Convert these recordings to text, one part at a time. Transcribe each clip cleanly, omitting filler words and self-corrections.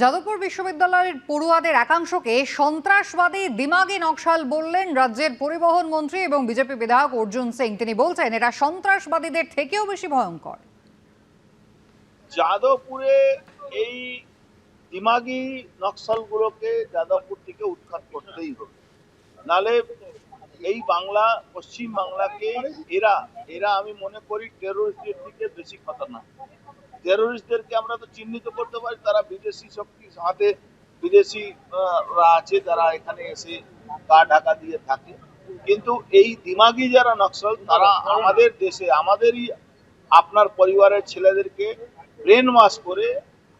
যাদবপুর বিশ্ববিদ্যালয়ের পড়ুয়াদের একাংশকে সন্ত্রাসবাদী দিমাগি নকশাল বললেন রাজ্যের পরিবহন মন্ত্রী এবং বিজেপি বিধায়ক অর্জুন সিং। তিনি বলছেন এরা সন্ত্রাসবাদীদের থেকেও বেশি ভয়ঙ্কর। যাদবপুরে এই দিমাগি নকশালগুলোকে যাদবপুর থেকে উৎখাত করতেই হবে, নালে এই বাংলা পশ্চিম বাংলাকে এরা আমি মনে করি টেরোরিস্টদের থেকে বেশি খতরনাক। টেরোরিস্টদেরকে আমরা তো চিহ্নিত করতে পারি, তারা বিদেশি শক্তির হাতে বিদেশি আছে, তারা এখানে এসে গা ঢাকা দিয়ে থাকে। কিন্তু এই দিমাগি যারা নকশাল, তারা আমাদের দেশে আমাদেরই আপনার পরিবারের ছেলেদেরকে ব্রেন ওয়াশ করে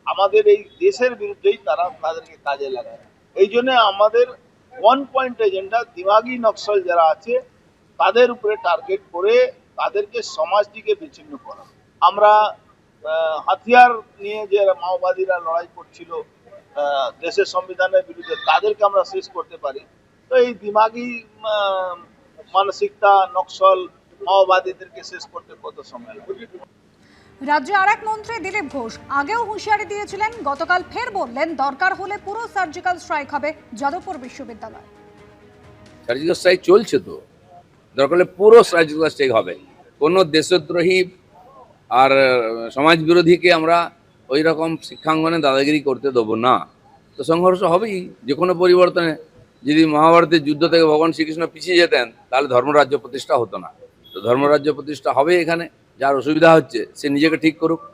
আমাদের এই দেশের বিরুদ্ধেই তারা তাদেরকে কাজে লাগায়। এই জন্য আমাদের ওয়ান পয়েন্ট এজেন্ডা দিমাগি নকশাল যারা আছে তাদের উপরে টার্গেট করে তাদেরকে সমাজ থেকে বিচ্ছিন্ন করা। আমরা হাতিয়ার নিয়ে যে মাওবাদীরা লড়াই করছিল দেশের সংবিধানের বিরুদ্ধে, তাদেরকে আমরা শেষ করতে পারি। তো এই দিমাগি মানসিকতা নকশাল মাওবাদীদেরকে শেষ করতে কত সময় লাগে। রাজ্যে আরেক মন্ত্রী দিলীপ ঘোষ আগেও হুঁশিয়ারি দিয়েছিলেন, গতকাল ফের বললেন দরকার হলে পুরো সার্জিক্যাল স্ট্রাইক হবে যাদবপুর বিশ্ববিদ্যালয়। সার্জিক্যাল স্ট্রাইক চলছে, তো দরকার হলে পুরো সার্জিক্যাল স্ট্রাইক হবে। কোনো দেশদ্রোহী আর সমাজ বিরোধীকে আমরা ওই রকম শিক্ষাঙ্গনে দাদাগিরি করতে দেবো না। তো সংঘর্ষ হবেই যে কোনো পরিবর্তনে। যদি মহাভারতের যুদ্ধ থেকে ভগবান শ্রীকৃষ্ণ পিছিয়ে যেতেন তাহলে ধর্মরাজ্য প্রতিষ্ঠা হতো না। তো ধর্মরাজ্য প্রতিষ্ঠা হবে এখানে। যার অসুবিধা হচ্ছে সে নিজেকে ঠিক করুক।